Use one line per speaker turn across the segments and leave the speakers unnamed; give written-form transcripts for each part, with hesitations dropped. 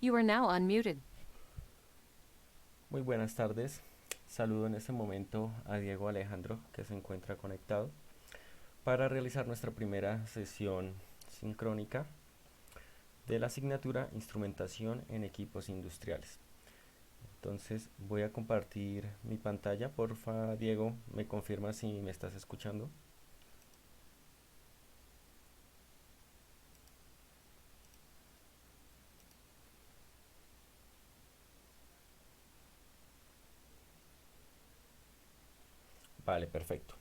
You are now unmuted.
Muy buenas tardes. Saludo en este momento a Diego Alejandro, que se encuentra conectado, para realizar nuestra primera sesión sincrónica de la asignatura Instrumentación en Equipos Industriales. Entonces voy a compartir mi pantalla. Porfa, Diego, ¿me confirma si me estás escuchando? Vale, perfecto.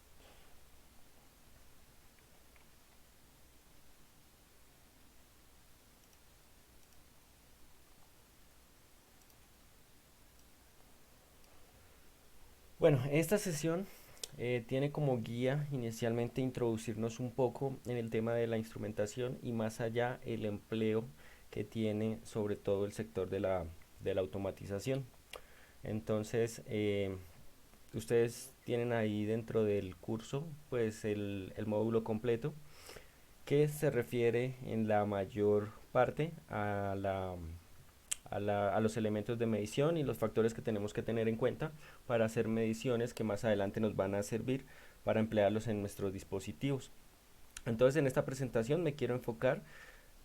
Bueno, esta sesión tiene como guía inicialmente introducirnos un poco en el tema de la instrumentación y más allá el empleo que tiene sobre todo el sector de la automatización. Entonces, ustedes tienen ahí dentro del curso pues el módulo completo que se refiere en la mayor parte a los elementos de medición y los factores que tenemos que tener en cuenta para hacer mediciones que más adelante nos van a servir para emplearlos en nuestros dispositivos. Entonces en esta presentación me quiero enfocar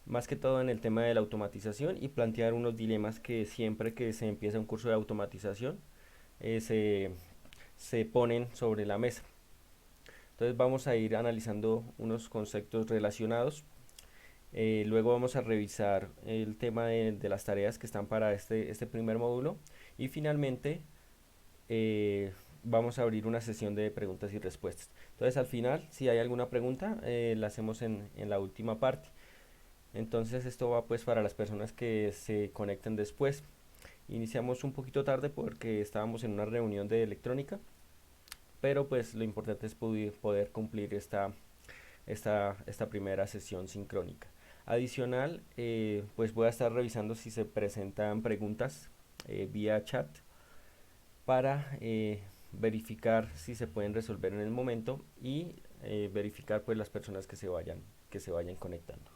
más que todo en el tema de la automatización y plantear unos dilemas que siempre que se empieza un curso de automatización eh, se, se ponen sobre la mesa. Entonces vamos a ir analizando unos conceptos relacionados. Luego vamos a revisar el tema de las tareas que están para este primer módulo. Y finalmente vamos a abrir una sesión de preguntas y respuestas. Entonces al final, si hay alguna pregunta, la hacemos en la última parte. Entonces esto va pues para las personas que se conecten después. Iniciamos un poquito tarde porque estábamos en una reunión de electrónica, pero pues lo importante es poder cumplir esta primera sesión sincrónica. Adicional, pues voy a estar revisando si se presentan preguntas vía chat para verificar si se pueden resolver en el momento y verificar pues las personas que se vayan conectando.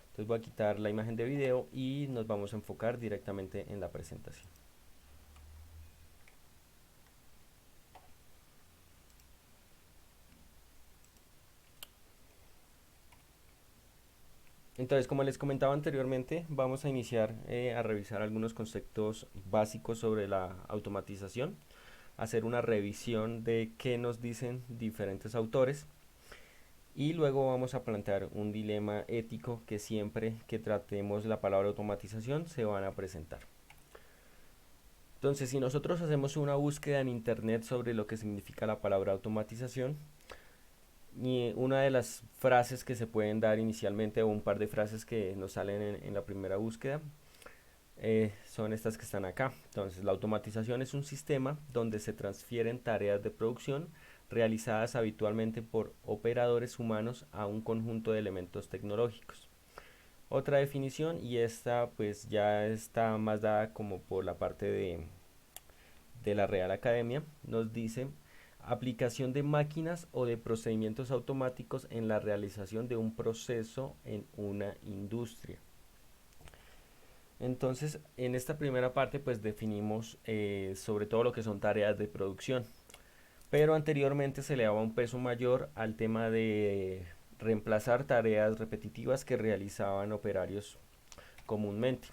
Entonces voy a quitar la imagen de video y nos vamos a enfocar directamente en la presentación. Entonces, como les comentaba anteriormente, vamos a iniciar a revisar algunos conceptos básicos sobre la automatización, hacer una revisión de qué nos dicen diferentes autores y luego vamos a plantear un dilema ético que siempre que tratemos la palabra automatización se van a presentar. Entonces, si nosotros hacemos una búsqueda en internet sobre lo que significa la palabra automatización, y una de las frases que se pueden dar inicialmente o un par de frases que nos salen en la primera búsqueda son estas que están acá. Entonces, la automatización es un sistema donde se transfieren tareas de producción realizadas habitualmente por operadores humanos a un conjunto de elementos tecnológicos. Otra definición, y esta pues ya está más dada como por la parte de la Real Academia, nos dice aplicación de máquinas o de procedimientos automáticos en la realización de un proceso en una industria. Entonces, en esta primera parte, pues definimos sobre todo lo que son tareas de producción, pero anteriormente se le daba un peso mayor al tema de reemplazar tareas repetitivas que realizaban operarios comúnmente.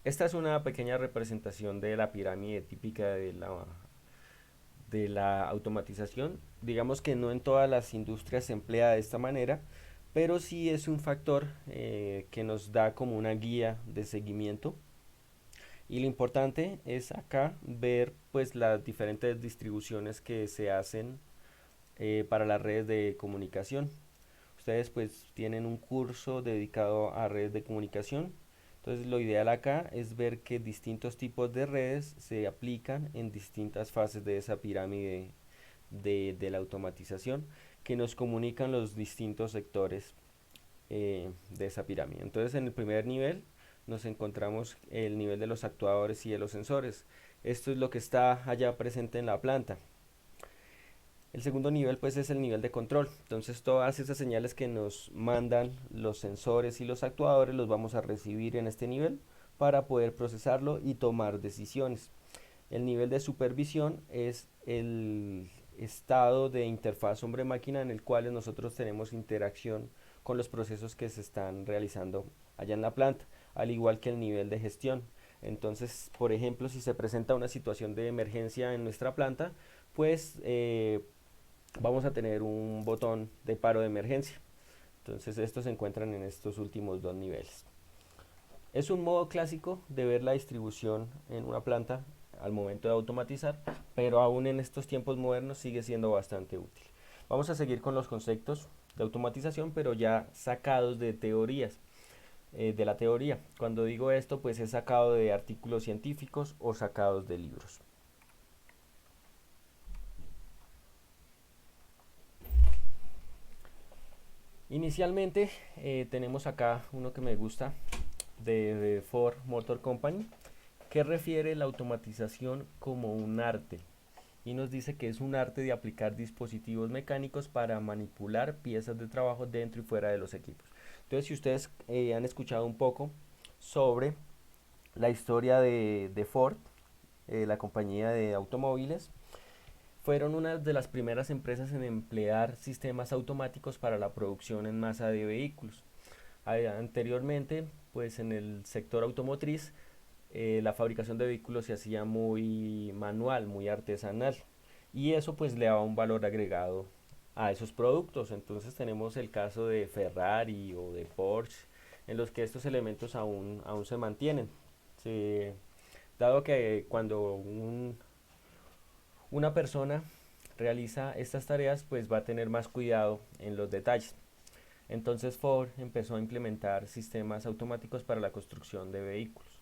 Esta es una pequeña representación de la pirámide típica de la automatización. Digamos que no en todas las industrias se emplea de esta manera, pero sí es un factor que nos da como una guía de seguimiento. Y lo importante es acá ver pues las diferentes distribuciones que se hacen para las redes de comunicación. Ustedes pues tienen un curso dedicado a redes de comunicación. Entonces lo ideal acá es ver que distintos tipos de redes se aplican en distintas fases de esa pirámide de la automatización que nos comunican los distintos sectores de esa pirámide. Entonces en el primer nivel nos encontramos el nivel de los actuadores y de los sensores. Esto es lo que está allá presente en la planta. El segundo nivel pues es el nivel de control. Entonces todas esas señales que nos mandan los sensores y los actuadores los vamos a recibir en este nivel para poder procesarlo y tomar decisiones. El nivel de supervisión es el estado de interfaz hombre-máquina en el cual nosotros tenemos interacción con los procesos que se están realizando allá en la planta, al igual que el nivel de gestión. Entonces, por ejemplo, si se presenta una situación de emergencia en nuestra planta, pues vamos a tener un botón de paro de emergencia. Entonces, estos se encuentran en estos últimos dos niveles. Es un modo clásico de ver la distribución en una planta al momento de automatizar, pero aún en estos tiempos modernos sigue siendo bastante útil. Vamos a seguir con los conceptos de automatización, pero ya sacados de teorías, de la teoría. Cuando digo esto, pues es sacado de artículos científicos o sacados de libros. Inicialmente tenemos acá uno que me gusta de Ford Motor Company, que refiere la automatización como un arte y nos dice que es un arte de aplicar dispositivos mecánicos para manipular piezas de trabajo dentro y fuera de los equipos. Entonces, si ustedes han escuchado un poco sobre la historia de Ford, la compañía de automóviles, fueron una de las primeras empresas en emplear sistemas automáticos para la producción en masa de vehículos. Anteriormente, pues en el sector automotriz, la fabricación de vehículos se hacía muy manual, muy artesanal, y eso pues le daba un valor agregado a esos productos. Entonces tenemos el caso de Ferrari o de Porsche, en los que estos elementos aún se mantienen. Se- Dado que cuando una persona realiza estas tareas, pues va a tener más cuidado en los detalles. Entonces Ford empezó a implementar sistemas automáticos para la construcción de vehículos.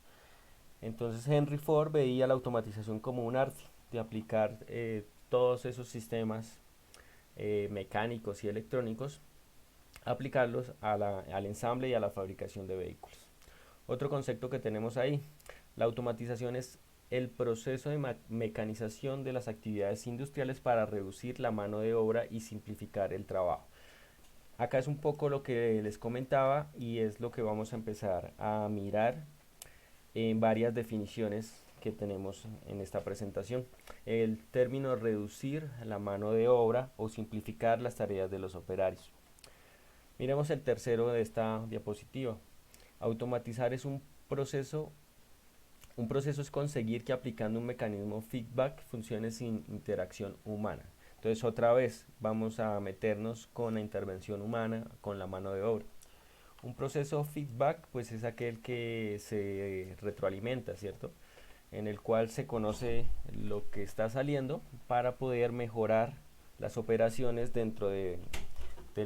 Entonces Henry Ford veía la automatización como un arte de aplicar todos esos sistemas mecánicos y electrónicos, aplicarlos al ensamble y a la fabricación de vehículos. Otro concepto que tenemos ahí, la automatización es el proceso de mecanización de las actividades industriales para reducir la mano de obra y simplificar el trabajo. Acá es un poco lo que les comentaba y es lo que vamos a empezar a mirar en varias definiciones que tenemos en esta presentación. El término reducir la mano de obra o simplificar las tareas de los operarios. Miremos el tercero de esta diapositiva. Automatizar es un proceso es conseguir que aplicando un mecanismo feedback funcione sin interacción humana. Entonces otra vez vamos a meternos con la intervención humana, con la mano de obra. Un proceso feedback pues es aquel que se retroalimenta, ¿cierto? En el cual se conoce lo que está saliendo para poder mejorar las operaciones del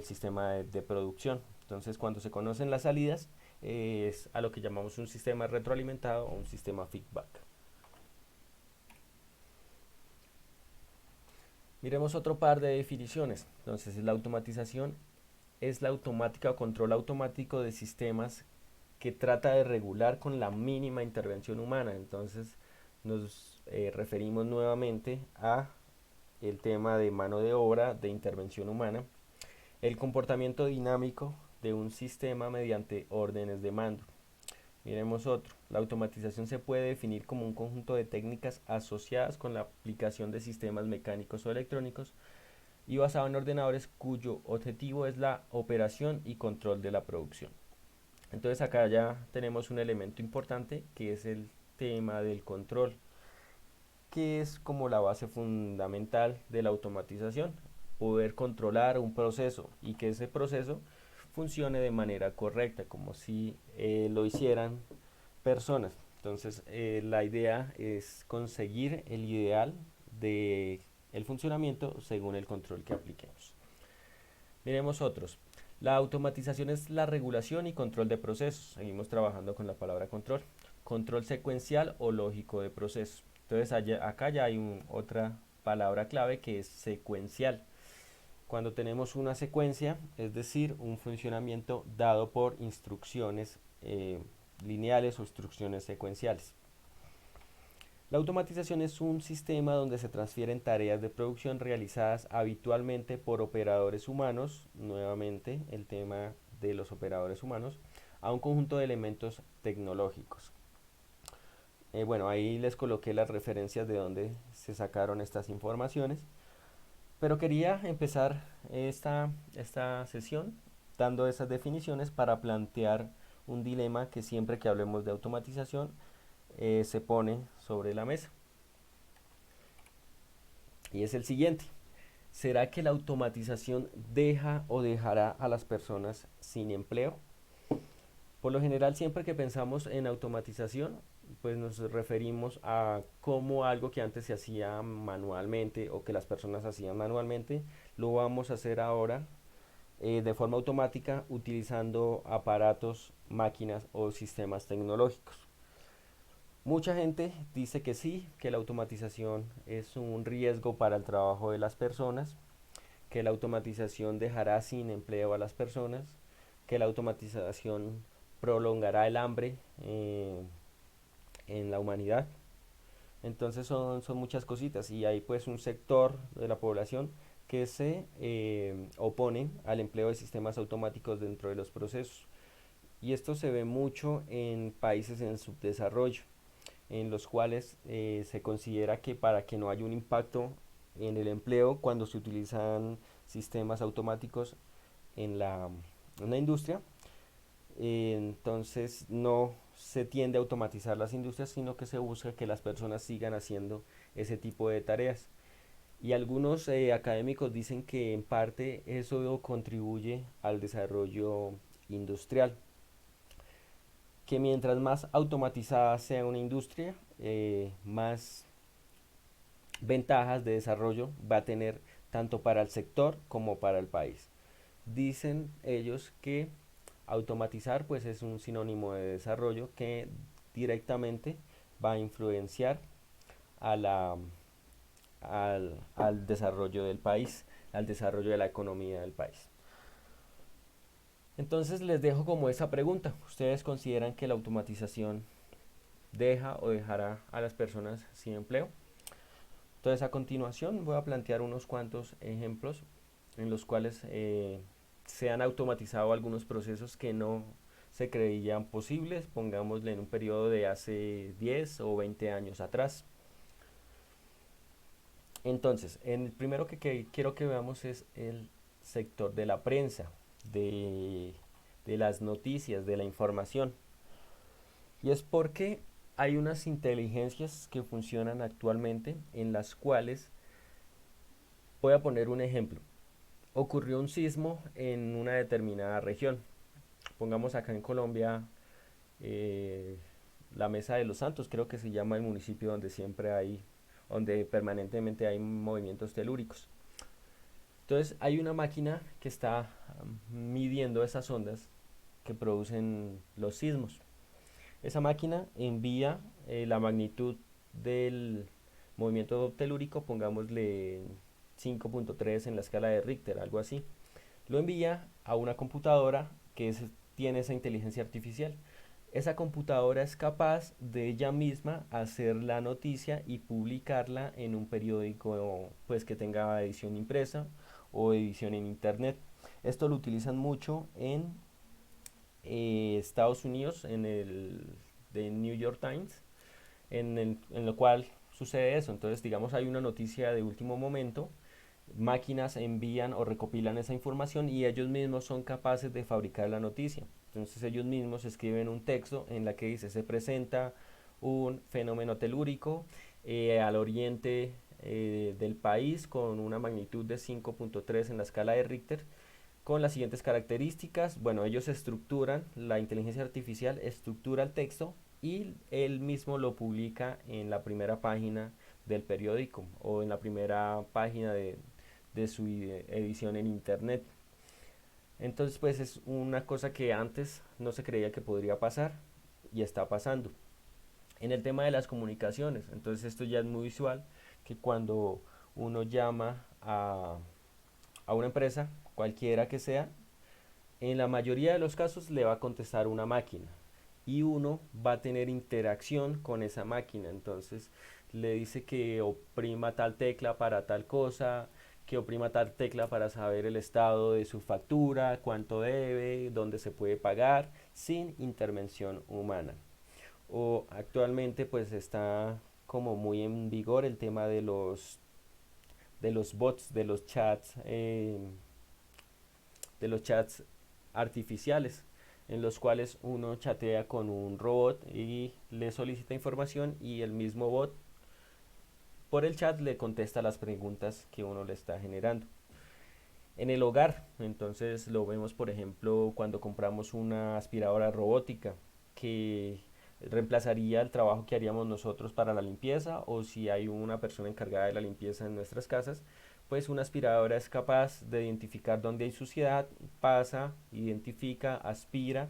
sistema de producción. Entonces cuando se conocen las salidas es a lo que llamamos un sistema retroalimentado o un sistema feedback. Miremos otro par de definiciones. Entonces la automatización es la automática o control automático de sistemas que trata de regular con la mínima intervención humana. Entonces nos referimos nuevamente a el tema de mano de obra, de intervención humana, el comportamiento dinámico de un sistema mediante órdenes de mando. Miremos otro. La automatización se puede definir como un conjunto de técnicas asociadas con la aplicación de sistemas mecánicos o electrónicos y basado en ordenadores cuyo objetivo es la operación y control de la producción. Entonces acá ya tenemos un elemento importante que es el tema del control, que es como la base fundamental de la automatización, poder controlar un proceso y que ese proceso funcione de manera correcta, como si lo hicieran personas. Entonces la idea es conseguir el ideal de el funcionamiento según el control que apliquemos. Miremos otros. La automatización es la regulación y control de procesos. Seguimos trabajando con la palabra control. Control secuencial o lógico de procesos. Entonces acá ya hay otra palabra clave que es secuencial. Cuando tenemos una secuencia, es decir, un funcionamiento dado por instrucciones lineales o instrucciones secuenciales. La automatización es un sistema donde se transfieren tareas de producción realizadas habitualmente por operadores humanos, nuevamente el tema de los operadores humanos, a un conjunto de elementos tecnológicos. Bueno, ahí les coloqué las referencias de donde se sacaron estas informaciones, pero quería empezar esta sesión dando esas definiciones para plantear un dilema que siempre que hablemos de automatización se pone sobre la mesa. Y es el siguiente. ¿Será que la automatización deja o dejará a las personas sin empleo? Por lo general, siempre que pensamos en automatización, pues nos referimos a cómo algo que antes se hacía manualmente o que las personas hacían manualmente, lo vamos a hacer ahora de forma automática utilizando aparatos, máquinas o sistemas tecnológicos. Mucha gente dice que sí, que la automatización es un riesgo para el trabajo de las personas, que la automatización dejará sin empleo a las personas, que la automatización prolongará el hambre en la humanidad. Entonces son muchas cositas y hay pues un sector de la población que se opone al empleo de sistemas automáticos dentro de los procesos. Y esto se ve mucho en países en subdesarrollo, en los cuales se considera que para que no haya un impacto en el empleo cuando se utilizan sistemas automáticos en la industria, entonces no se tiende a automatizar las industrias, sino que se busca que las personas sigan haciendo ese tipo de tareas. Y algunos académicos dicen que en parte eso contribuye al desarrollo industrial, que mientras más automatizada sea una industria, más ventajas de desarrollo va a tener tanto para el sector como para el país. Dicen ellos que automatizar pues es un sinónimo de desarrollo que directamente va a influenciar a al desarrollo del país, al desarrollo de la economía del país. Entonces les dejo como esa pregunta. ¿Ustedes consideran que la automatización deja o dejará a las personas sin empleo? Entonces a continuación voy a plantear unos cuantos ejemplos en los cuales se han automatizado algunos procesos que no se creían posibles, pongámosle en un periodo de hace 10 o 20 años atrás. Entonces, el primero que quiero que veamos es el sector de la prensa, de, de las noticias, de la información. Y es porque hay unas inteligencias que funcionan actualmente en las cuales, voy a poner un ejemplo, ocurrió un sismo en una determinada región. Pongamos acá en Colombia eh, la Mesa de los Santos, creo que se llama el municipio donde siempre hay, donde permanentemente hay movimientos telúricos. Entonces hay una máquina que está midiendo esas ondas que producen los sismos. Esa máquina envía la magnitud del movimiento telúrico, pongámosle 5.3 en la escala de Richter, algo así. Lo envía a una computadora tiene esa inteligencia artificial. Esa computadora es capaz de ella misma hacer la noticia y publicarla en un periódico pues que tenga edición impresa o edición en internet. Esto lo utilizan mucho en Estados Unidos, en el de New York Times, en lo cual sucede eso. Entonces, digamos, hay una noticia de último momento, máquinas envían o recopilan esa información y ellos mismos son capaces de fabricar la noticia. Entonces ellos mismos escriben un texto en la que dice se presenta un fenómeno telúrico al oriente del país con una magnitud de 5.3 en la escala de Richter con las siguientes características. Bueno, ellos estructuran, la inteligencia artificial estructura el texto y él mismo lo publica en la primera página del periódico o en la primera página de su edición en internet. Entonces pues es una cosa que antes no se creía que podría pasar y está pasando. En el tema de las comunicaciones, entonces esto ya es muy visual, que cuando uno llama a una empresa, cualquiera que sea, en la mayoría de los casos le va a contestar una máquina y uno va a tener interacción con esa máquina. Entonces le dice que oprima tal tecla para tal cosa, que oprima tal tecla para saber el estado de su factura, cuánto debe, dónde se puede pagar, sin intervención humana. O actualmente pues está como muy en vigor el tema de los bots, de los chats artificiales, en los cuales uno chatea con un robot y le solicita información y el mismo bot por el chat le contesta las preguntas que uno le está generando. En el hogar, entonces lo vemos por ejemplo cuando compramos una aspiradora robótica que reemplazaría el trabajo que haríamos nosotros para la limpieza, o si hay una persona encargada de la limpieza en nuestras casas, pues una aspiradora es capaz de identificar dónde hay suciedad, pasa, identifica, aspira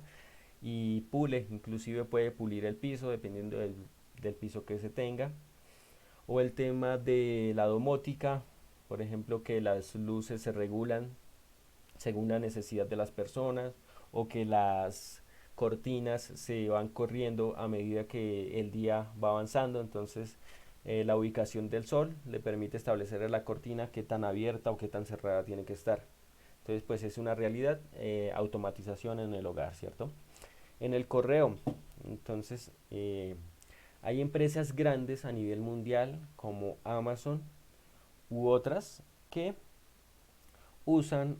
y pule, inclusive puede pulir el piso dependiendo del piso que se tenga. O el tema de la domótica, por ejemplo, que las luces se regulan según la necesidad de las personas, o que las cortinas se van corriendo a medida que el día va avanzando. Entonces la ubicación del sol le permite establecer en la cortina qué tan abierta o qué tan cerrada tiene que estar. Entonces pues es una realidad, automatización en el hogar, ¿cierto? En el correo, entonces hay empresas grandes a nivel mundial como Amazon u otras que usan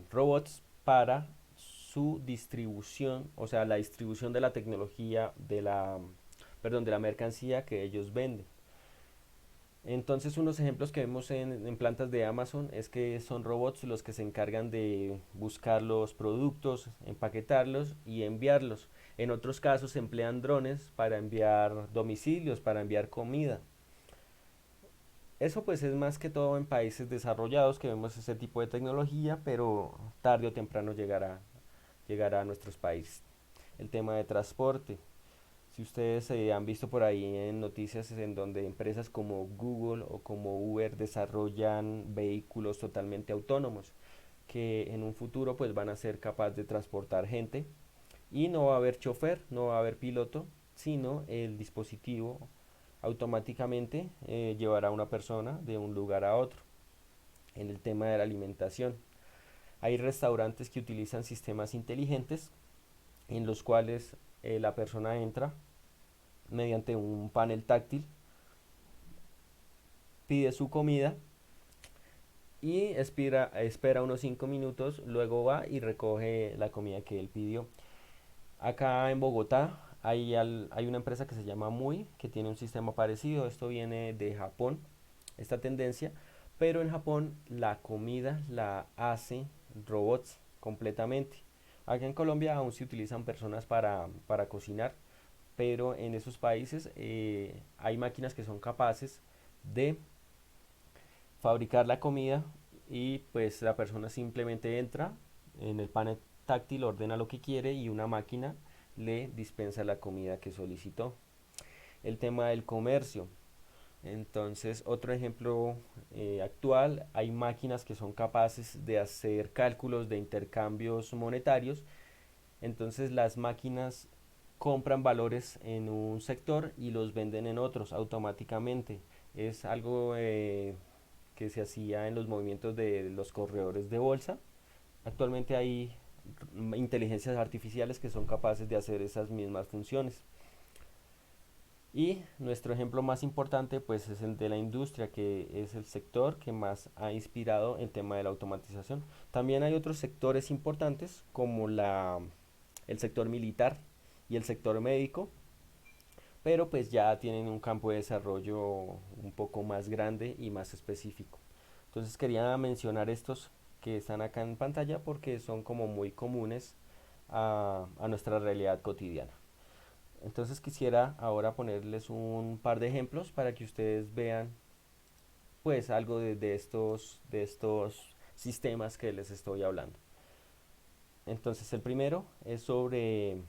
robots para su distribución, o sea, la distribución de la tecnología, de la mercancía que ellos venden. Entonces unos ejemplos que vemos en plantas de Amazon es que son robots los que se encargan de buscar los productos, empaquetarlos y enviarlos. En otros casos se emplean drones para enviar domicilios, para enviar comida. Eso pues es más que todo en países desarrollados que vemos ese tipo de tecnología, pero tarde o temprano llegará a nuestros países. El tema de transporte. Si ustedes han visto por ahí en noticias en donde empresas como Google o como Uber desarrollan vehículos totalmente autónomos que en un futuro pues van a ser capaces de transportar gente y no va a haber chofer, no va a haber piloto, sino el dispositivo automáticamente llevará a una persona de un lugar a otro. En el tema de la alimentación, hay restaurantes que utilizan sistemas inteligentes en los cuales la persona entra mediante un panel táctil, pide su comida y espera unos 5 minutos, luego va y recoge la comida que él pidió. Acá en Bogotá hay una empresa que se llama Muy, que tiene un sistema parecido. Esto viene de Japón, esta tendencia, pero en Japón la comida la hace robots completamente. Acá en Colombia aún se utilizan personas para cocinar, pero en esos países hay máquinas que son capaces de fabricar la comida y pues la persona simplemente entra en el panel táctil, ordena lo que quiere y una máquina le dispensa la comida que solicitó. El tema del comercio. Entonces, otro ejemplo actual, hay máquinas que son capaces de hacer cálculos de intercambios monetarios. Entonces, las máquinas compran valores en un sector y los venden en otros automáticamente. Es algo que se hacía en los movimientos de los corredores de bolsa. Actualmente hay inteligencias artificiales que son capaces de hacer esas mismas funciones. Y nuestro ejemplo más importante pues es el de la industria, que es el sector que más ha inspirado el tema de la automatización. También hay otros sectores importantes como el sector militar y el sector médico, pero pues ya tienen un campo de desarrollo un poco más grande y más específico. Entonces quería mencionar estos que están acá en pantalla porque son como muy comunes a nuestra realidad cotidiana. Entonces quisiera ahora ponerles un par de ejemplos para que ustedes vean pues algo de estos sistemas que les estoy hablando. Entonces el primero es sobre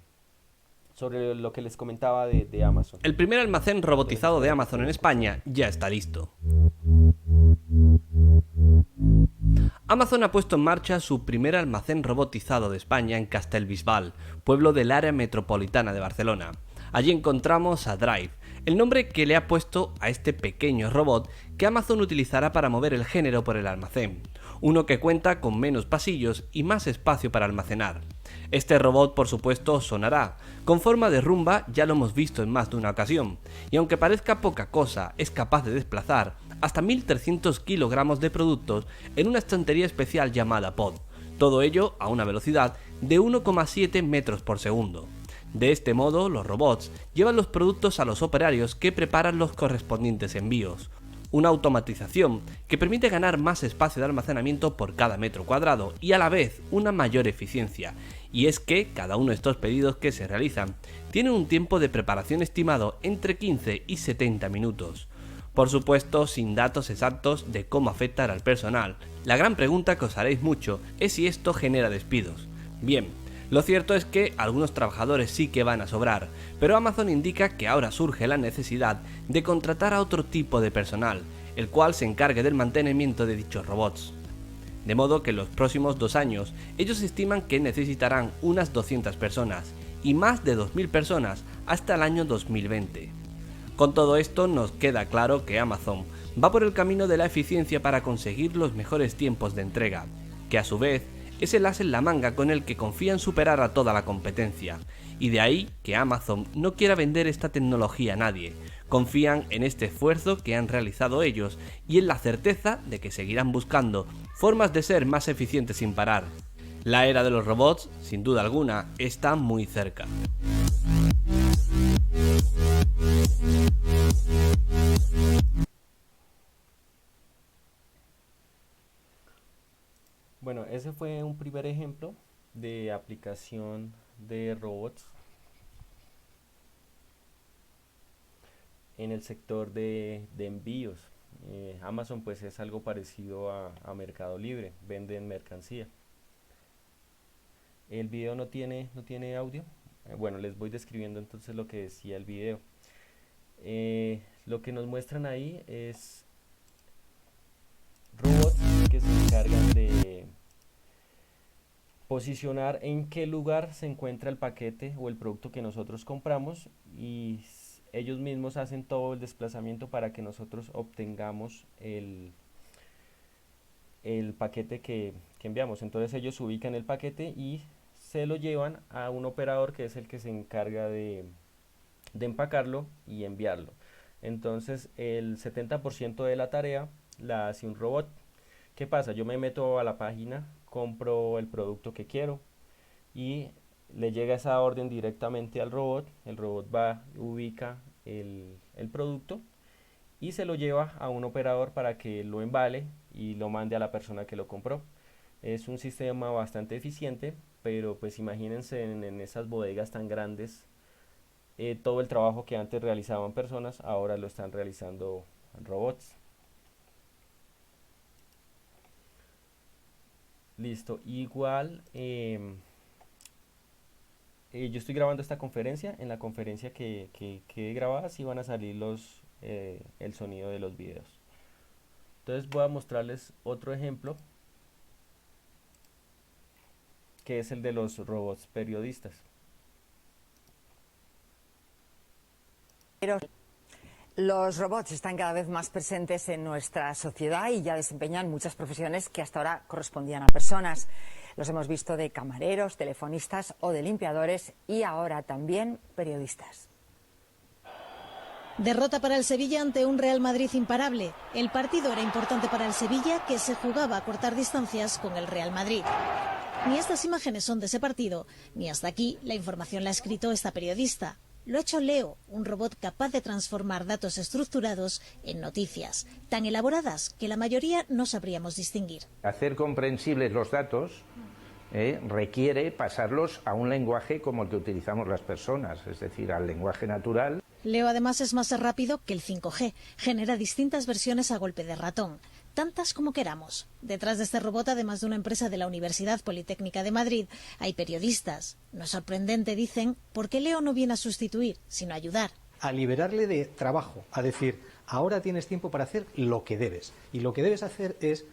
lo que les comentaba de Amazon.
El primer almacén
Entonces
robotizado de
pueden,
Amazon en
pueden escuchar.
España ya está listo. Amazon ha puesto en marcha su primer almacén robotizado de España en Castellbisbal, pueblo del área metropolitana de Barcelona. Allí encontramos a Drive, el nombre que le ha puesto a este pequeño robot que Amazon utilizará para mover el género por el almacén, uno que cuenta con menos pasillos y más espacio para almacenar. Este robot, por supuesto, sonará. Con forma de rumba ya lo hemos visto en más de una ocasión, y aunque parezca poca cosa, es capaz de desplazar hasta 1300 kilogramos de productos en una estantería especial llamada Pod, todo ello a una velocidad de 1,7 metros por segundo. De este modo, los robots llevan los productos a los operarios que preparan los correspondientes envíos, una automatización que permite ganar más espacio de almacenamiento por cada metro cuadrado y a la vez una mayor eficiencia, y es que cada uno de estos pedidos que se realizan tiene un tiempo de preparación estimado entre 15 y 70 minutos. Por supuesto, sin datos exactos de cómo afectar al personal. La gran pregunta que os haréis mucho es si esto genera despidos. Bien, lo cierto es que algunos trabajadores sí que van a sobrar, pero Amazon indica que ahora surge la necesidad de contratar a otro tipo de personal, el cual se encargue del mantenimiento de dichos robots. De modo que en los próximos 2 años ellos estiman que necesitarán unas 200 personas y más de 2000 personas hasta el año 2020. Con todo esto nos queda claro que Amazon va por el camino de la eficiencia para conseguir los mejores tiempos de entrega, que a su vez es el as en la manga con el que confían superar a toda la competencia, y de ahí que Amazon no quiera vender esta tecnología a nadie. Confían en este esfuerzo que han realizado ellos y en la certeza de que seguirán buscando formas de ser más eficientes sin parar. La era de los robots, sin duda alguna, está muy cerca.
Bueno, ese fue un primer ejemplo de aplicación de robots en el sector de envíos. Amazon pues es algo parecido a Mercado Libre, venden mercancía. El video no tiene audio. Bueno, les voy describiendo entonces lo que decía el video. Lo que nos muestran ahí es robots que se encargan de posicionar en qué lugar se encuentra el paquete o el producto que nosotros compramos, y ellos mismos hacen todo el desplazamiento para que nosotros obtengamos el paquete que enviamos. Entonces ellos ubican el paquete y se lo llevan a un operador que es el que se encarga de empacarlo y enviarlo. Entonces el 70% de la tarea la hace un robot. ¿Qué pasa? Yo me meto a la página, compro el producto que quiero y le llega esa orden directamente al robot. El robot va, ubica el producto y se lo lleva a un operador para que lo embale y lo mande a la persona que lo compró. Es un sistema bastante eficiente, pero pues imagínense en esas bodegas tan grandes, todo el trabajo que antes realizaban personas, ahora lo están realizando robots. Listo, igual yo estoy grabando esta conferencia. En la conferencia que quede grabada sí van a salir el sonido de los videos. Entonces voy a mostrarles otro ejemplo, que es el de los robots periodistas.
Los robots están cada vez más presentes en nuestra sociedad y ya desempeñan muchas profesiones que hasta ahora correspondían a personas. Los hemos visto de camareros, telefonistas o de limpiadores, y ahora también periodistas.
Derrota para el Sevilla ante un Real Madrid imparable. El partido era importante para el Sevilla, que se jugaba a cortar distancias con el Real Madrid. Ni estas imágenes son de ese partido, ni hasta aquí la información la ha escrito esta periodista. Lo ha hecho Leo, un robot capaz de transformar datos estructurados en noticias, tan elaboradas que la mayoría no sabríamos distinguir.
Hacer comprensibles los datos requiere pasarlos a un lenguaje como el que utilizamos las personas, es decir, al lenguaje natural.
Leo además es más rápido que el 5G, genera distintas versiones a golpe de ratón, tantas como queramos. Detrás de este robot, además de una empresa de la Universidad Politécnica de Madrid, hay periodistas. No es sorprendente, dicen, porque Leo no viene a sustituir, sino a ayudar.
A liberarle de trabajo, a decir, ahora tienes tiempo para hacer lo que debes. Y lo que debes hacer es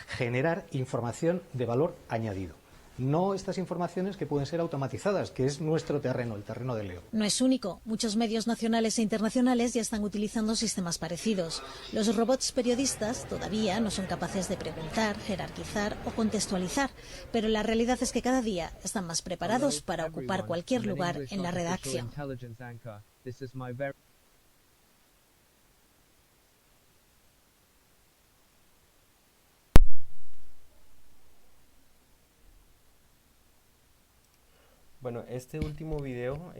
generar información de valor añadido. no estas informaciones que pueden ser automatizadas, que es nuestro terreno, el terreno de Leo.
No es único. Muchos medios nacionales e internacionales ya están utilizando sistemas parecidos. Los robots periodistas todavía no son capaces de preguntar, jerarquizar o contextualizar, pero la realidad es que cada día están más preparados para ocupar cualquier lugar en la redacción.
Bueno, este último video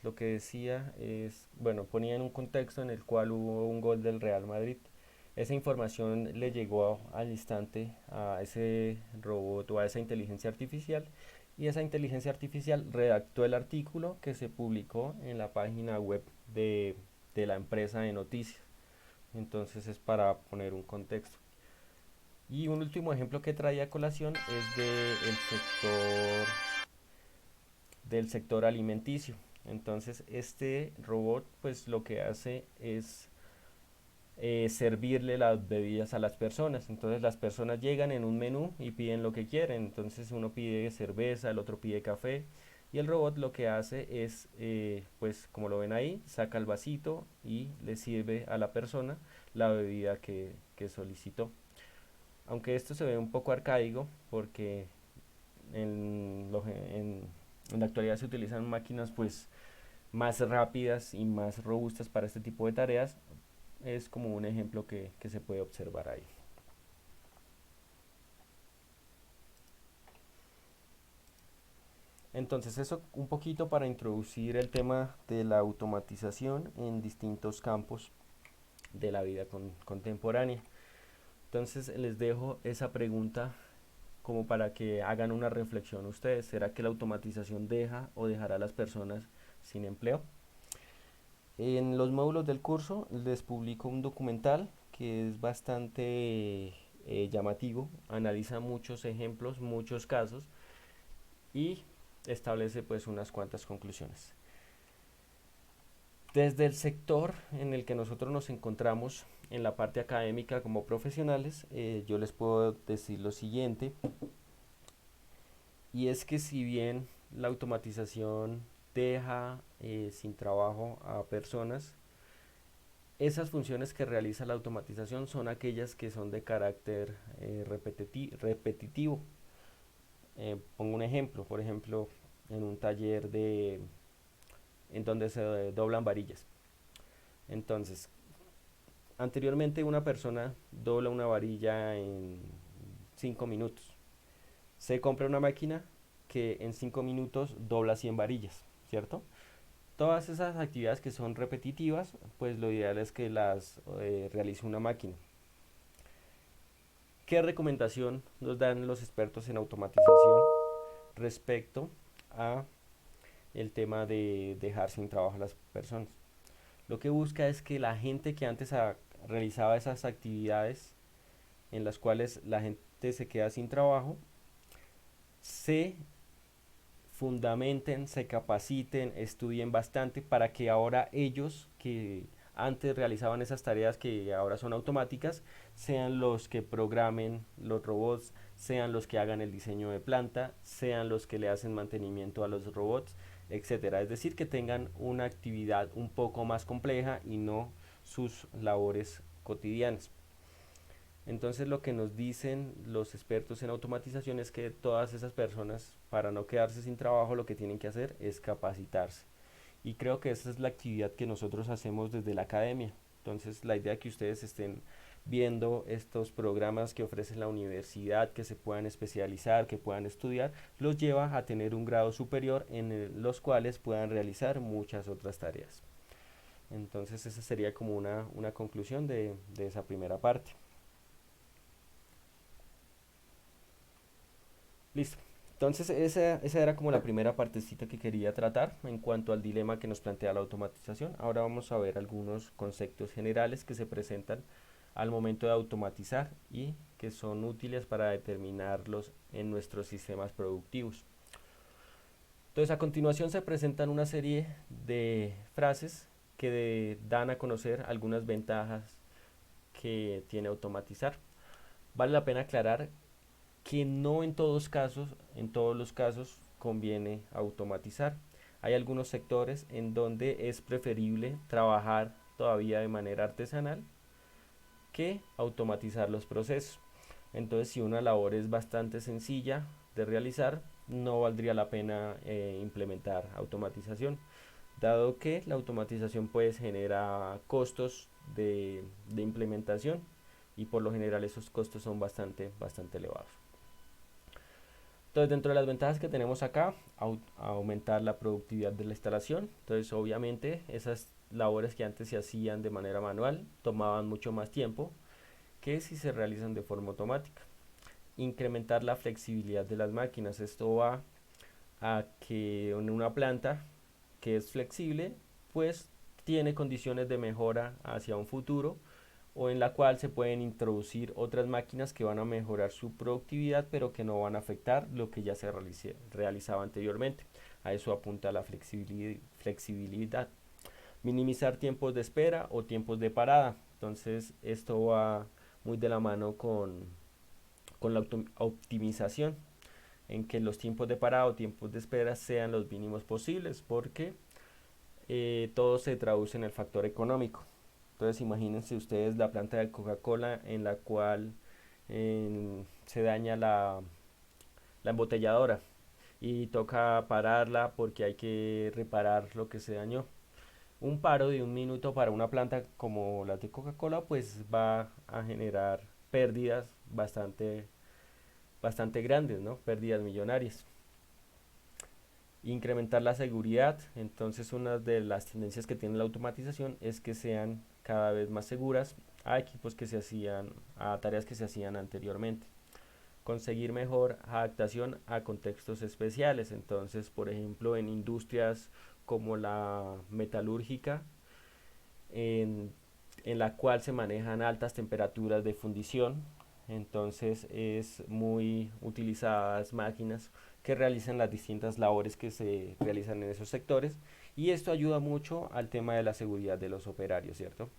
lo que decía es, bueno, ponía en un contexto en el cual hubo un gol del Real Madrid. Esa información le llegó al instante a ese robot o a esa inteligencia artificial, y esa inteligencia artificial redactó el artículo que se publicó en la página web de la empresa de noticias. Entonces es para poner un contexto. Y un último ejemplo que traía a colación es del sector alimenticio. Entonces este robot pues lo que hace es servirle las bebidas a las personas. Entonces las personas llegan en un menú y piden lo que quieren. Entonces uno pide cerveza, el otro pide café, y el robot lo que hace es pues como lo ven ahí, saca el vasito y le sirve a la persona la bebida que solicitó. Aunque esto se ve un poco arcaico porque en la actualidad se utilizan máquinas pues más rápidas y más robustas para este tipo de tareas, es como un ejemplo que se puede observar ahí. Entonces eso un poquito para introducir el tema de la automatización en distintos campos de la vida contemporánea. Entonces les dejo esa pregunta como para que hagan una reflexión ustedes. ¿Será que la automatización deja o dejará a las personas sin empleo? En los módulos del curso les publico un documental que es bastante llamativo, analiza muchos ejemplos, muchos casos y establece pues unas cuantas conclusiones. Desde el sector en el que nosotros nos encontramos en la parte académica como profesionales, yo les puedo decir lo siguiente, y es que si bien la automatización deja sin trabajo a personas, esas funciones que realiza la automatización son aquellas que son de carácter repetitivo. Pongo un ejemplo, por ejemplo, en un taller en donde se doblan varillas. Entonces, anteriormente una persona dobla una varilla en 5 minutos. Se compra una máquina que en 5 minutos dobla 100 varillas, ¿cierto? Todas esas actividades que son repetitivas, pues lo ideal es que las realice una máquina. ¿Qué recomendación nos dan los expertos en automatización respecto a el tema de dejar sin trabajo a las personas? Lo que busca es que la gente que antes realizaba esas actividades en las cuales la gente se queda sin trabajo, se fundamenten, se capaciten, estudien bastante para que ahora ellos que antes realizaban esas tareas que ahora son automáticas, sean los que programen los robots, sean los que hagan el diseño de planta, sean los que le hacen mantenimiento a los robots, etcétera. Es decir, que tengan una actividad un poco más compleja y no sus labores cotidianas. Entonces lo que nos dicen los expertos en automatización es que todas esas personas, para no quedarse sin trabajo, lo que tienen que hacer es capacitarse. Y creo que esa es la actividad que nosotros hacemos desde la academia. Entonces la idea que ustedes estén viendo estos programas que ofrece la universidad, que se puedan especializar, que puedan estudiar, los lleva a tener un grado superior en los cuales puedan realizar muchas otras tareas. Entonces esa sería como una conclusión de esa primera parte. Listo. Entonces esa era como la primera partecita que quería tratar en cuanto al dilema que nos plantea la automatización. Ahora vamos a ver algunos conceptos generales que se presentan al momento de automatizar y que son útiles para determinarlos en nuestros sistemas productivos. Entonces a continuación se presentan una serie de frases que dan a conocer algunas ventajas que tiene automatizar. Vale la pena aclarar que no en todos los casos conviene automatizar. Hay algunos sectores en donde es preferible trabajar todavía de manera artesanal que automatizar los procesos. Entonces, si una labor es bastante sencilla de realizar, no valdría la pena implementar automatización, dado que la automatización pues genera costos de implementación y por lo general esos costos son bastante elevados. Entonces, dentro de las ventajas que tenemos acá, aumentar la productividad de la instalación. Entonces, obviamente, esas labores que antes se hacían de manera manual tomaban mucho más tiempo que si se realizan de forma automática. Incrementar la flexibilidad de las máquinas. Esto va a que en una planta que es flexible, pues tiene condiciones de mejora hacia un futuro, o en la cual se pueden introducir otras máquinas que van a mejorar su productividad, pero que no van a afectar lo que ya se realizaba anteriormente. A eso apunta la flexibilidad. Minimizar tiempos de espera o tiempos de parada. Entonces, esto va muy de la mano con la optimización, en que los tiempos de parada o tiempos de espera sean los mínimos posibles, porque todo se traduce en el factor económico. Entonces, imagínense ustedes la planta de Coca-Cola en la cual se daña la embotelladora y toca pararla porque hay que reparar lo que se dañó. Un paro de 1 minuto para una planta como la de Coca-Cola pues va a generar pérdidas bastante grandes, ¿no? Pérdidas millonarias. Incrementar la seguridad. Entonces, una de las tendencias que tiene la automatización es que sean cada vez más seguras a equipos que se hacían, a tareas que se hacían anteriormente. Conseguir mejor adaptación a contextos especiales. Entonces, por ejemplo, en industrias como la metalúrgica, en la cual se manejan altas temperaturas de fundición, entonces es muy utilizadas máquinas que realizan las distintas labores que se realizan en esos sectores, y esto ayuda mucho al tema de la seguridad de los operarios, ¿cierto?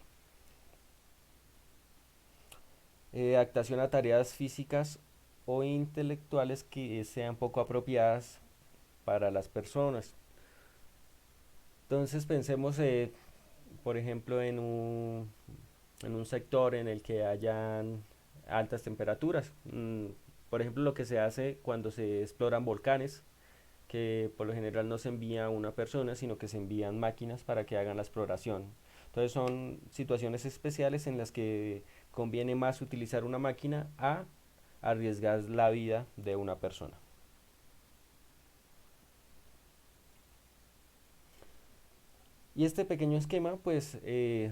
Adaptación a tareas físicas o intelectuales que sean poco apropiadas para las personas. Entonces pensemos, por ejemplo, en un sector en el que hayan altas temperaturas. Por ejemplo, lo que se hace cuando se exploran volcanes, que por lo general no se envía una persona, sino que se envían máquinas para que hagan la exploración. Entonces son situaciones especiales en las que conviene más utilizar una máquina a arriesgar la vida de una persona. Y este pequeño esquema pues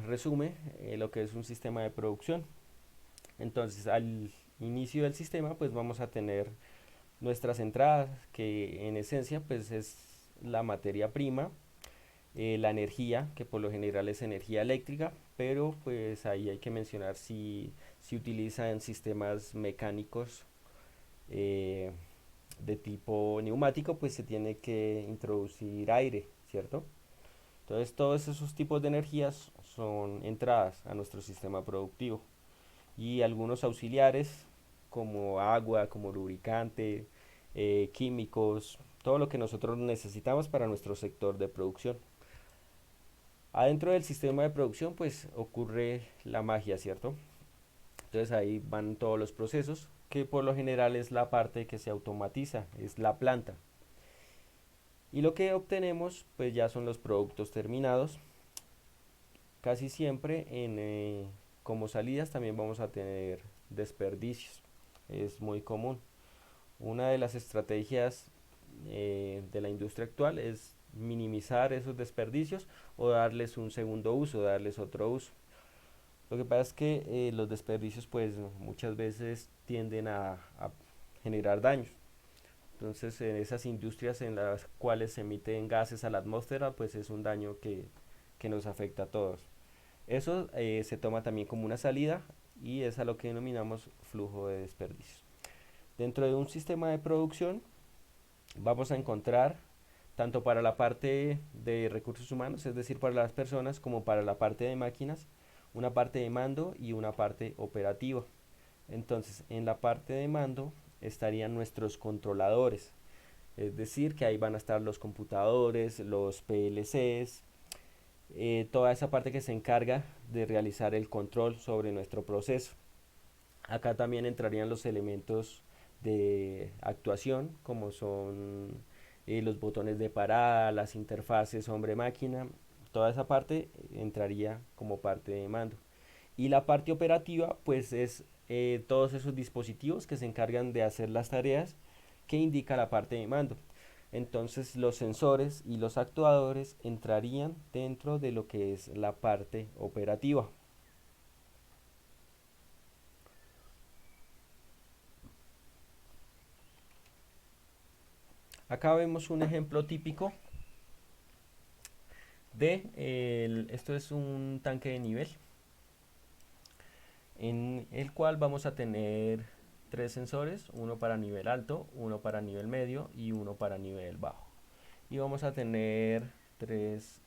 resume lo que es un sistema de producción. Entonces, al inicio del sistema pues vamos a tener nuestras entradas, que en esencia pues es la materia prima, la energía, que por lo general es energía eléctrica, pero pues ahí hay que mencionar si utilizan sistemas mecánicos de tipo neumático, pues se tiene que introducir aire, ¿cierto? Entonces todos esos tipos de energías son entradas a nuestro sistema productivo, y algunos auxiliares como agua, como lubricante, químicos, todo lo que nosotros necesitamos para nuestro sector de producción. Adentro del sistema de producción pues ocurre la magia, ¿cierto? Entonces ahí van todos los procesos, que por lo general es la parte que se automatiza, es la planta. Y lo que obtenemos pues ya son los productos terminados. Casi siempre como salidas también vamos a tener desperdicios, es muy común. Una de las estrategias de la industria actual es minimizar esos desperdicios o darles un segundo uso, darles otro uso. Lo que pasa es que los desperdicios pues muchas veces tienden a generar daños. Entonces, en esas industrias en las cuales se emiten gases a la atmósfera, pues es un daño que nos afecta a todos. Eso se toma también como una salida, y es a lo que denominamos flujo de desperdicios. Dentro de un sistema de producción vamos a encontrar, tanto para la parte de recursos humanos, es decir, para las personas, como para la parte de máquinas, una parte de mando y una parte operativa. Entonces, en la parte de mando estarían nuestros controladores. Es decir, que ahí van a estar los computadores, los PLCs, toda esa parte que se encarga de realizar el control sobre nuestro proceso. Acá también entrarían los elementos de actuación, como son los botones de parada, las interfaces hombre-máquina. Toda esa parte entraría como parte de mando. Y la parte operativa, pues es todos esos dispositivos que se encargan de hacer las tareas que indica la parte de mando. Entonces los sensores y los actuadores entrarían dentro de lo que es la parte operativa. Acá vemos un ejemplo típico esto es un tanque de nivel, en el cual vamos a tener tres sensores, uno para nivel alto, uno para nivel medio y uno para nivel bajo. Y vamos a tener tres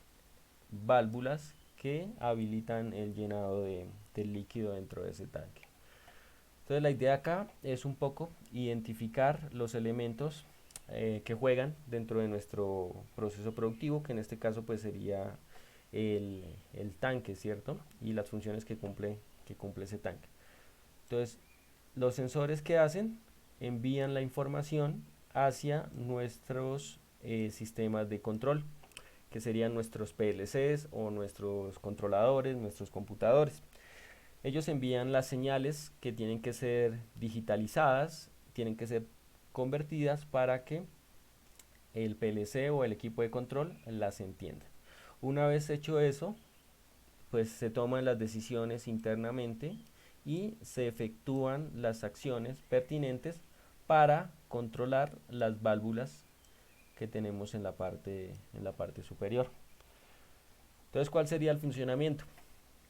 válvulas que habilitan el llenado del líquido dentro de ese tanque. Entonces la idea acá es un poco identificar los elementos que juegan dentro de nuestro proceso productivo, que en este caso pues sería el tanque, ¿cierto? Y las funciones que cumple ese tanque. Entonces los sensores que hacen envían la información hacia nuestros sistemas de control, que serían nuestros PLCs o nuestros controladores, nuestros computadores. Ellos envían las señales que tienen que ser digitalizadas, tienen que ser convertidas para que el PLC o el equipo de control las entienda. Una vez hecho eso, pues se toman las decisiones internamente y se efectúan las acciones pertinentes para controlar las válvulas que tenemos en la parte superior. Entonces, ¿cuál sería el funcionamiento?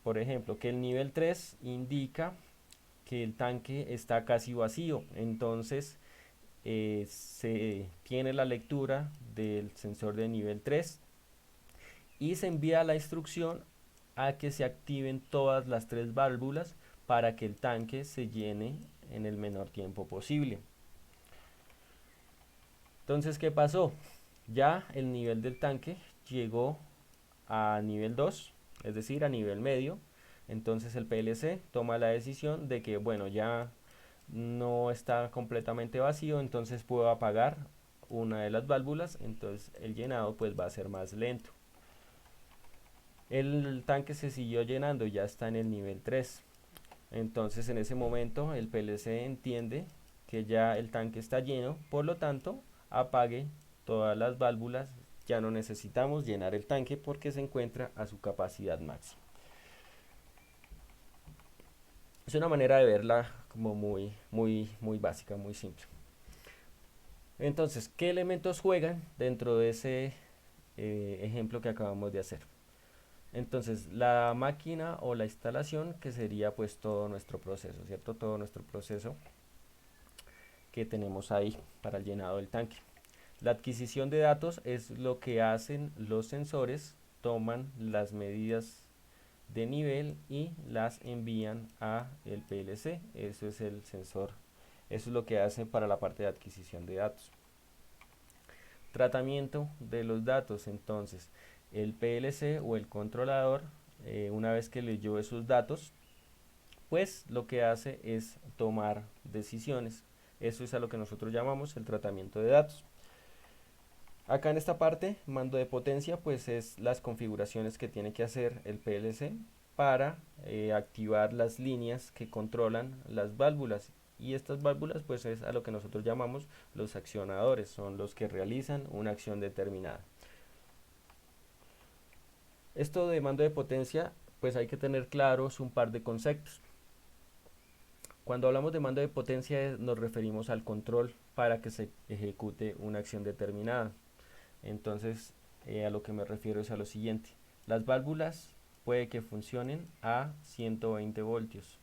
Por ejemplo, que el nivel 3 indica que el tanque está casi vacío, entonces se tiene la lectura del sensor de nivel 3 y se envía la instrucción a que se activen todas las tres válvulas para que el tanque se llene en el menor tiempo posible. Entonces, ¿qué pasó? Ya el nivel del tanque llegó a nivel 2, es decir, a nivel medio. Entonces el PLC toma la decisión de que, bueno, ya no está completamente vacío, entonces puedo apagar una de las válvulas, entonces el llenado pues va a ser más lento. El tanque se siguió llenando, ya está en el nivel 3. Entonces en ese momento el PLC entiende que ya el tanque está lleno, por lo tanto apague todas las válvulas, ya no necesitamos llenar el tanque porque se encuentra a su capacidad máxima. Es una manera de verla como muy básica, muy simple. Entonces, ¿qué elementos juegan dentro de ese ejemplo que acabamos de hacer? Entonces, la máquina o la instalación, que sería pues todo nuestro proceso, ¿cierto? Todo nuestro proceso que tenemos ahí para el llenado del tanque. La adquisición de datos es lo que hacen los sensores, toman las medidas de nivel y las envían a el PLC. Eso es el sensor, eso es lo que hace para la parte de adquisición de datos. Tratamiento de los datos, entonces el PLC o el controlador, una vez que leyó esos datos, pues lo que hace es tomar decisiones. Eso es a lo que nosotros llamamos el tratamiento de datos. Acá en esta parte, mando de potencia, pues es las configuraciones que tiene que hacer el PLC para activar las líneas que controlan las válvulas. Y estas válvulas pues es a lo que nosotros llamamos los accionadores, son los que realizan una acción determinada. Esto de mando de potencia, pues hay que tener claros un par de conceptos. Cuando hablamos de mando de potencia nos referimos al control para que se ejecute una acción determinada. Entonces a lo que me refiero es a lo siguiente: las válvulas puede que funcionen a 120 voltios,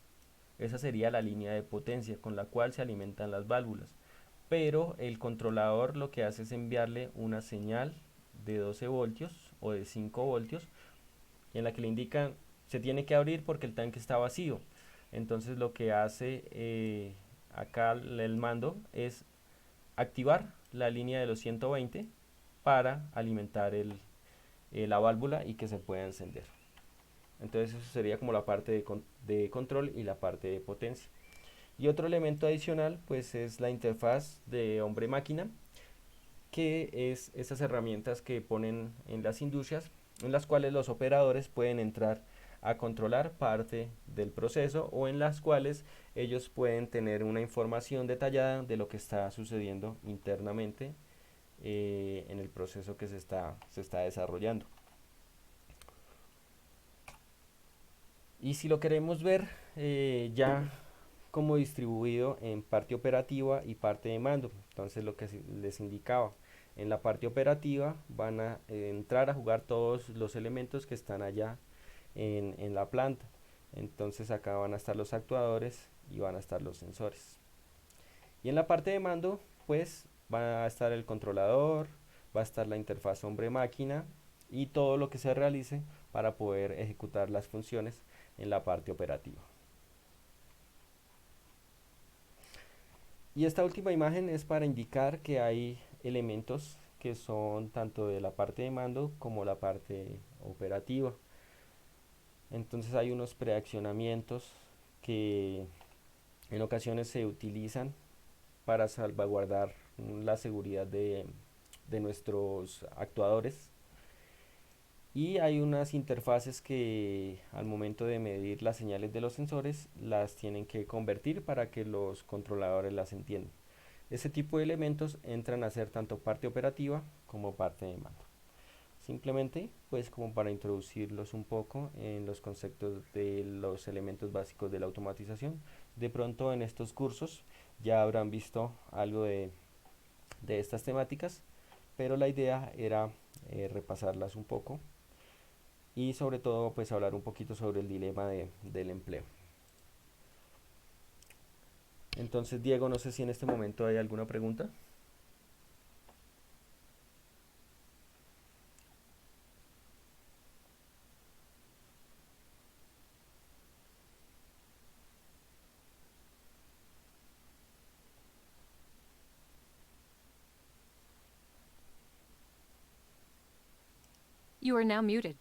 esa sería la línea de potencia con la cual se alimentan las válvulas, pero el controlador lo que hace es enviarle una señal de 12 voltios o de 5 voltios en la que le indican se tiene que abrir porque el tanque está vacío. Entonces lo que hace acá el mando es activar la línea de los 120 para alimentar la válvula y que se pueda encender. Entonces eso sería como la parte de control y la parte de potencia. Y otro elemento adicional pues es la interfaz de hombre-máquina, que es esas herramientas que ponen en las industrias, en las cuales los operadores pueden entrar a controlar parte del proceso, o en las cuales ellos pueden tener una información detallada de lo que está sucediendo internamente en el proceso que se está desarrollando. Y si lo queremos ver ya como distribuido en parte operativa y parte de mando, entonces lo que les indicaba, en la parte operativa van a entrar a jugar todos los elementos que están allá en la planta. Entonces acá van a estar los actuadores y van a estar los sensores. Y en la parte de mando pues va a estar el controlador, va a estar la interfaz hombre-máquina y todo lo que se realice para poder ejecutar las funciones en la parte operativa. Y esta última imagen es para indicar que hay elementos que son tanto de la parte de mando como la parte operativa. Entonces hay unos preaccionamientos que en ocasiones se utilizan para salvaguardar la seguridad de nuestros actuadores. Y hay unas interfaces que al momento de medir las señales de los sensores las tienen que convertir para que los controladores las entiendan. Ese tipo de elementos entran a ser tanto parte operativa como parte de mando. Simplemente pues como para introducirlos un poco en los conceptos de los elementos básicos de la automatización. De pronto en estos cursos ya habrán visto algo de estas temáticas, pero la idea era repasarlas un poco y sobre todo pues hablar un poquito sobre el dilema del empleo. Entonces Diego, no sé si en este momento hay alguna pregunta.
You are now muted.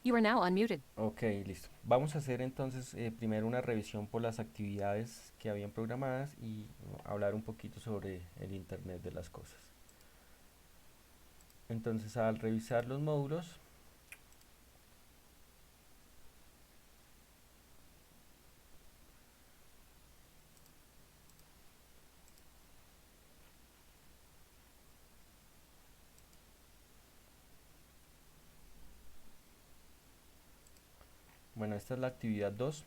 You are now unmuted.
Ok, listo. Vamos a hacer entonces primero una revisión por las actividades que habían programadas y hablar un poquito sobre el Internet de las cosas. Entonces al revisar los módulos, Bueno, esta es la actividad 2.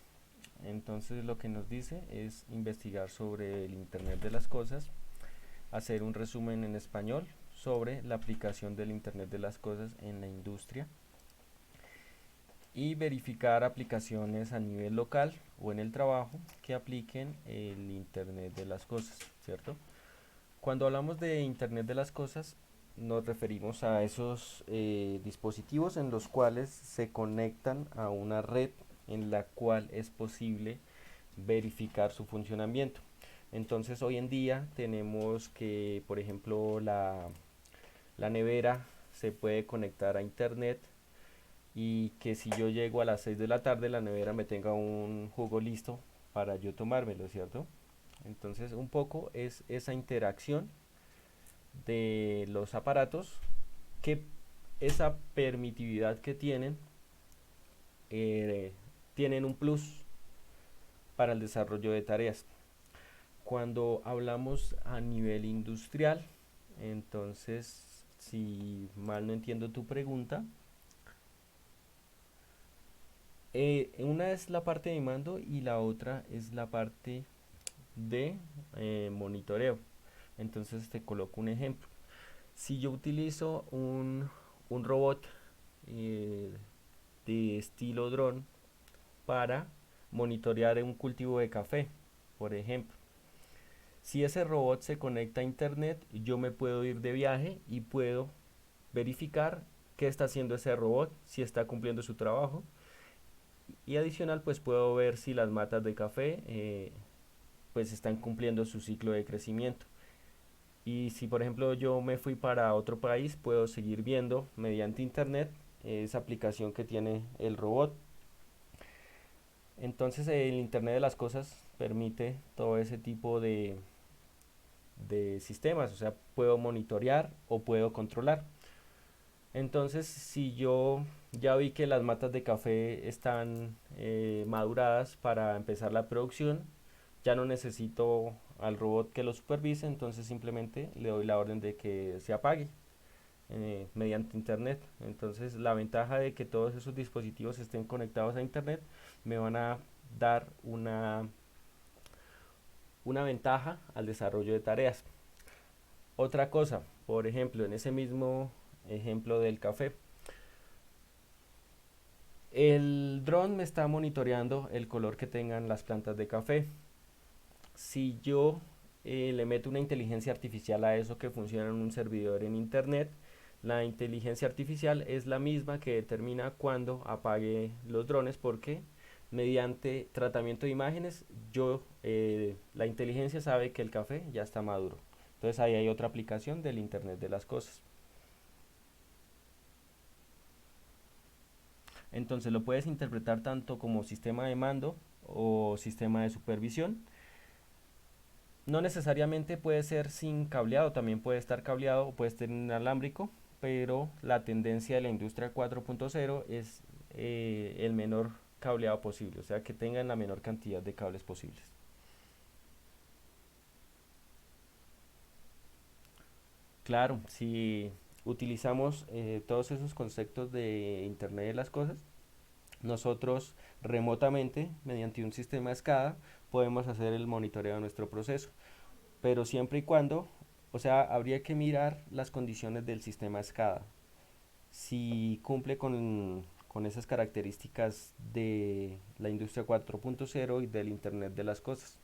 Entonces lo que nos dice es investigar sobre el Internet de las cosas, hacer un resumen en español sobre la aplicación del Internet de las cosas en la industria y verificar aplicaciones a nivel local o en el trabajo que apliquen el Internet de las cosas, ¿cierto? Cuando hablamos de Internet de las cosas, nos referimos a esos dispositivos en los cuales se conectan a una red en la cual es posible verificar su funcionamiento. Entonces hoy en día tenemos que, por ejemplo, la nevera se puede conectar a internet y que si yo llego a las 6 de la tarde la nevera me tenga un jugo listo para yo tomármelo, ¿cierto? Entonces un poco es esa interacción de los aparatos, que esa permitividad que tienen un plus para el desarrollo de tareas. Cuando hablamos a nivel industrial, entonces, si mal no entiendo tu pregunta, una es la parte de mando y la otra es la parte de monitoreo. Entonces te coloco un ejemplo. Si yo utilizo un robot de estilo dron para monitorear un cultivo de café, por ejemplo, si ese robot se conecta a internet, yo me puedo ir de viaje y puedo verificar qué está haciendo ese robot, si está cumpliendo su trabajo, y adicional pues puedo ver si las matas de café pues están cumpliendo su ciclo de crecimiento. Y si por ejemplo yo me fui para otro país, puedo seguir viendo mediante internet esa aplicación que tiene el robot. Entonces el Internet de las cosas permite todo ese tipo de sistemas, o sea, puedo monitorear o puedo controlar. Entonces, si yo ya vi que las matas de café están maduradas para empezar la producción, ya no necesito al robot que lo supervise, entonces simplemente le doy la orden de que se apague mediante internet. Entonces, la ventaja de que todos esos dispositivos estén conectados a internet me van a dar una ventaja al desarrollo de tareas. Otra cosa, por ejemplo, en ese mismo ejemplo del café, el dron me está monitoreando el color que tengan las plantas de café. Si yo le meto una inteligencia artificial a eso que funciona en un servidor en internet, la inteligencia artificial es la misma que determina cuándo apague los drones, porque mediante tratamiento de imágenes la inteligencia sabe que el café ya está maduro. Entonces ahí hay otra aplicación del Internet de las cosas. Entonces lo puedes interpretar tanto como sistema de mando o sistema de supervisión. No necesariamente puede ser sin cableado, también puede estar cableado o puede estar inalámbrico, pero la tendencia de la industria 4.0 es el menor cableado posible, o sea que tengan la menor cantidad de cables posibles. Claro, si utilizamos todos esos conceptos de Internet de las cosas, nosotros remotamente, mediante un sistema SCADA, podemos hacer el monitoreo de nuestro proceso, pero siempre y cuando, o sea, habría que mirar las condiciones del sistema SCADA, si cumple con esas características de la industria 4.0 y del Internet de las cosas.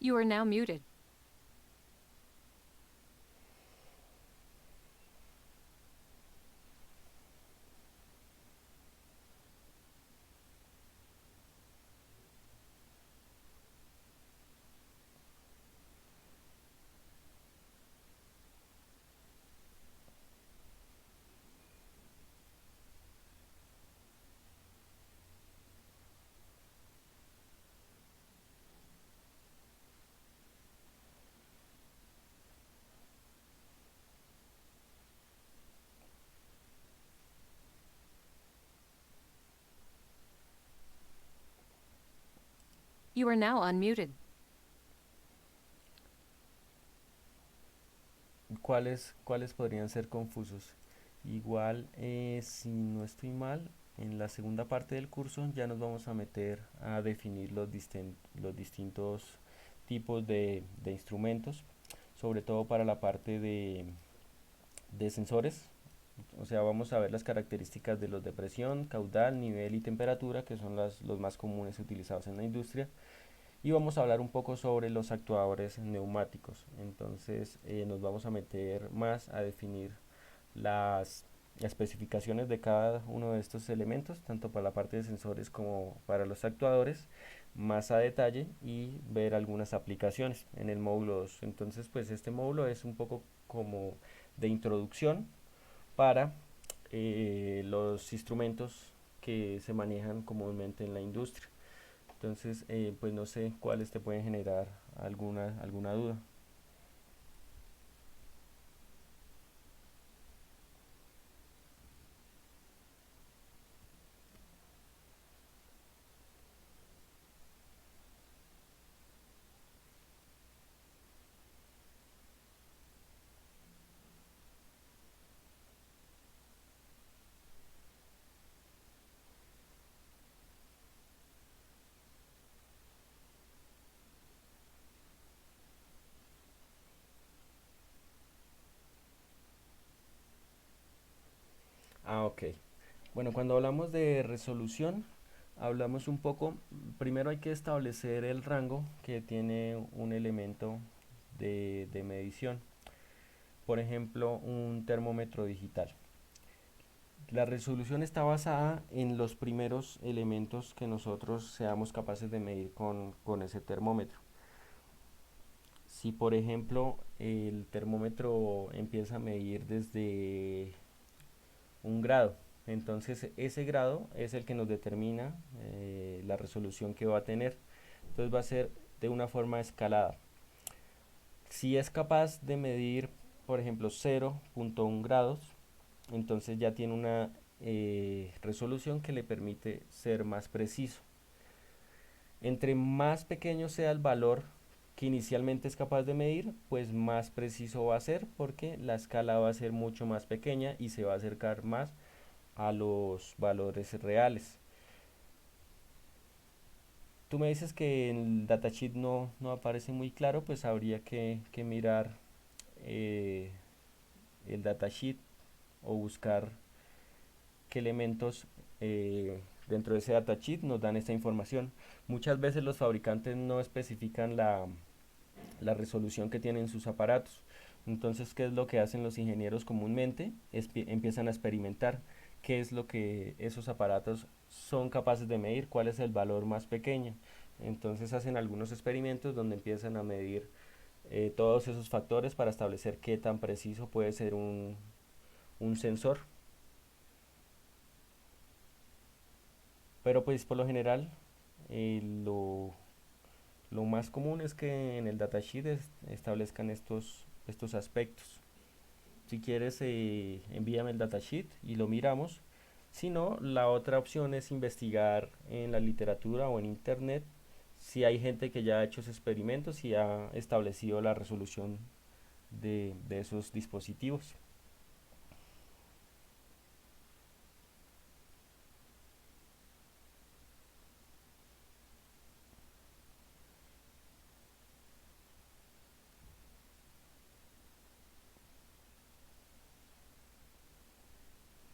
You are now muted. You are now unmuted.
¿Cuáles podrían ser confusos? Igual, si no estoy mal, en la segunda parte del curso ya nos vamos a meter a definir los distintos tipos de instrumentos, sobre todo para la parte de sensores. O sea, vamos a ver las características de los de presión, caudal, nivel y temperatura, que son los más comunes utilizados en la industria. Y vamos a hablar un poco sobre los actuadores neumáticos. Entonces nos vamos a meter más a definir las especificaciones de cada uno de estos elementos, tanto para la parte de sensores como para los actuadores, más a detalle, y ver algunas aplicaciones en el módulo 2. Entonces pues este módulo es un poco como de introducción para los instrumentos que se manejan comúnmente en la industria. Entonces, pues no sé cuáles te pueden generar alguna duda. Ah, ok. Bueno, cuando hablamos de resolución, hablamos un poco, primero hay que establecer el rango que tiene un elemento de medición. Por ejemplo, un termómetro digital. La resolución está basada en los primeros elementos que nosotros seamos capaces de medir con ese termómetro. Si por ejemplo el termómetro empieza a medir desde 1 grado, entonces ese grado es el que nos determina la resolución que va a tener. Entonces va a ser de una forma escalada. Si es capaz de medir, por ejemplo, 0.1 grados, entonces ya tiene una resolución que le permite ser más preciso. Entre más pequeño sea el valor que inicialmente es capaz de medir, pues más preciso va a ser, porque la escala va a ser mucho más pequeña y se va a acercar más a los valores reales. Tú me dices que en el datasheet no aparece muy claro, pues habría que mirar eh, el datasheet o buscar qué elementos dentro de ese datasheet nos dan esta información. Muchas veces los fabricantes no especifican la resolución que tienen sus aparatos. Entonces, ¿qué es lo que hacen los ingenieros comúnmente? Empiezan a experimentar qué es lo que esos aparatos son capaces de medir, cuál es el valor más pequeño. Entonces hacen algunos experimentos donde empiezan a medir todos esos factores para establecer qué tan preciso puede ser un sensor. Pero pues por lo general eh, lo, lo más común es que en el datasheet establezcan estos aspectos. Si quieres, envíame el datasheet y lo miramos. Si no, la otra opción es investigar en la literatura o en internet si hay gente que ya ha hecho esos experimentos y ha establecido la resolución de esos dispositivos.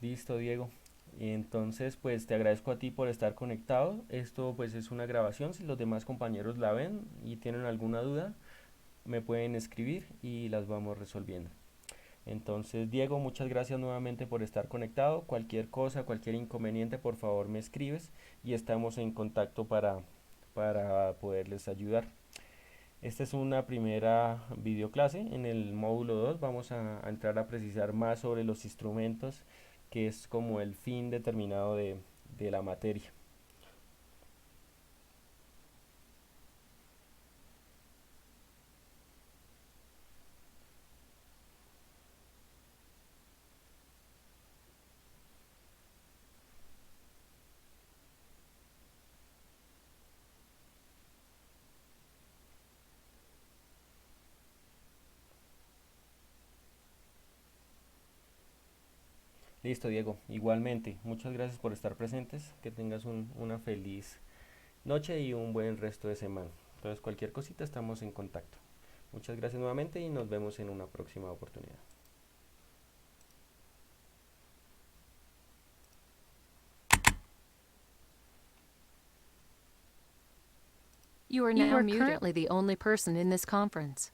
Listo, Diego. Entonces, pues te agradezco a ti por estar conectado. Esto pues es una grabación. Si los demás compañeros la ven y tienen alguna duda, me pueden escribir y las vamos resolviendo. Entonces, Diego, muchas gracias nuevamente por estar conectado. Cualquier cosa, cualquier inconveniente, por favor me escribes y estamos en contacto para poderles ayudar. Esta es una primera videoclase. En el módulo 2 vamos a entrar a precisar más sobre los instrumentos, que es como el fin determinado de la materia. Listo, Diego. Igualmente, muchas gracias por estar presentes. Que tengas una feliz noche y un buen resto de semana. Entonces, cualquier cosita estamos en contacto. Muchas gracias nuevamente y nos vemos en una próxima oportunidad.
You are now currently the only person in this conference.